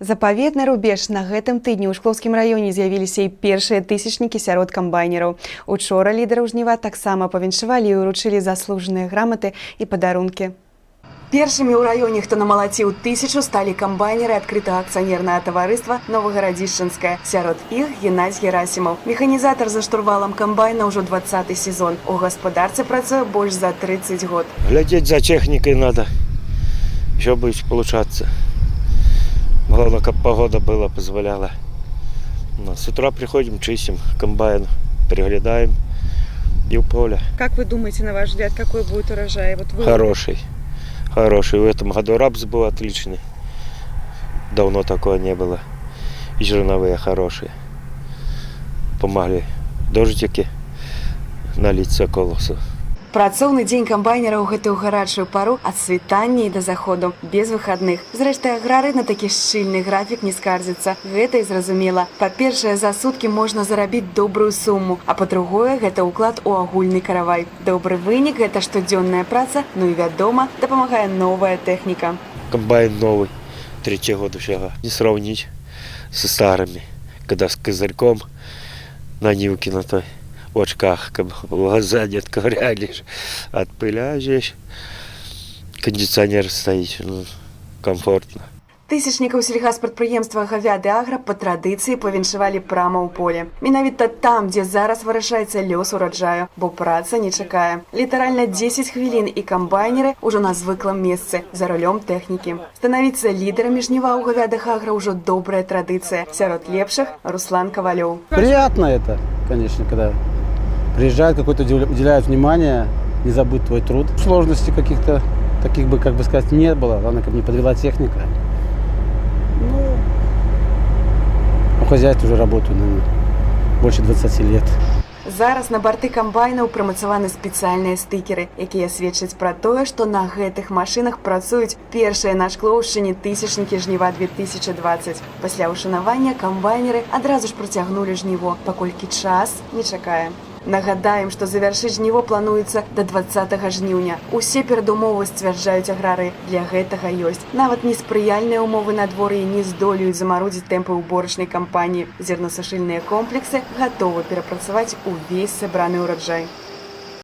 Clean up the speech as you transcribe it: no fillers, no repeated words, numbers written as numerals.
Запаветны рубеж. На гэтым тыдні ў Шклоўскім раёне з'явіліся і першыя тысячнікі сярод камбайнераў. Учора лідараў жніва таксама павіншавалі і ўручылі заслужаныя граматы і падарункі. Першымі ў раёне, хто намалаціў 1000, сталі камбайнеры адкрытага акцыянернага таварыства Новагарадзішчынскае. Сярод іх Геннадзь Герасімаў. Механізатар за штурвалам камбайна ўжо 20-й сезон. У гаспадарцы працуе больш за 30 год. Глядеть за техникой надо. Еще будет получаться. Главное, как погода была, позволяла. С утра приходим, чистим комбайн, приглядаем и в поле. Как вы думаете, на ваш взгляд, какой будет урожай? Хороший. Хороший. В этом году рапс был отличный. Давно такого не было. И зерновые хорошие. Помогли дождики налиться колосу. Працоўны дзень камбайнера ў гэтую гарачую пару ад світання і да заходу, без выхадных. Зрэшты, аграры на такі шчыльны графік не скардзяцца. Гэта і зразумела. Па-першае, за суткі можна зарабіць добрую суму, а па-другое, гэта ўклад у агульны каравай. Добры вынік – гэта штодзённая праца, ну і, вядома, дапамагае новая тэхніка. Комбайн новый, 3-й год всего. Не сравнить со старыми, когда с козырьком на нивке на той. В очках, как глаза не отковырялись от пыля здесь. Кондиционер стоит, комфортно. Тысячнікаў сельгаспрадпрыемства «Гавяды Агра» па традыцыі павіншавалі прама ў поле. Менавіта там, дзе зараз вырашаецца лёс ураджаю, бо праца не чакае. Літаральна 10 хвілін і камбайнеры ўжо на звыклым месцы, за рулём тэхнікі. Становіцца лідарамі жніва ў «Гавядах Агра» ўжо добрая традыцыя. Сярод лепшых – Руслан Ковалёў. Приятно это, конечно, когда приезжают, какой-то уделяют внимание, не забудь твой труд. Сложностей каких-то таких бы, как бы сказать, не было. Главное, как бы не подвела техника. Ну, в хозяйстве уже работаю, наверное, больше 20 лет. Зараз на барты камбайнаў прымацаваны спецыяльныя стыкеры, якія сведчаць пра тое, што на гэтых машынах працуюць першыя на Шклоўшчыне тысячнікі жніва 2020. Пасля ўшанавання камбайнеры адразу ж працягнулі жніво, паколькі час не чакае. Нагадаем, што завяршыць жніво плануецца да 20 жніўня. Усе перадумовы сцвярджаюць аграры. Для гэтага ёсць. Нават неспрыяльныя ўмовы надвор'я не здолеюць замарудзіць тэмпы ўборачнай кампаніі. Зернасушыльныя комплексы гатовы перапрацаваць увесь сабраны ўраджай.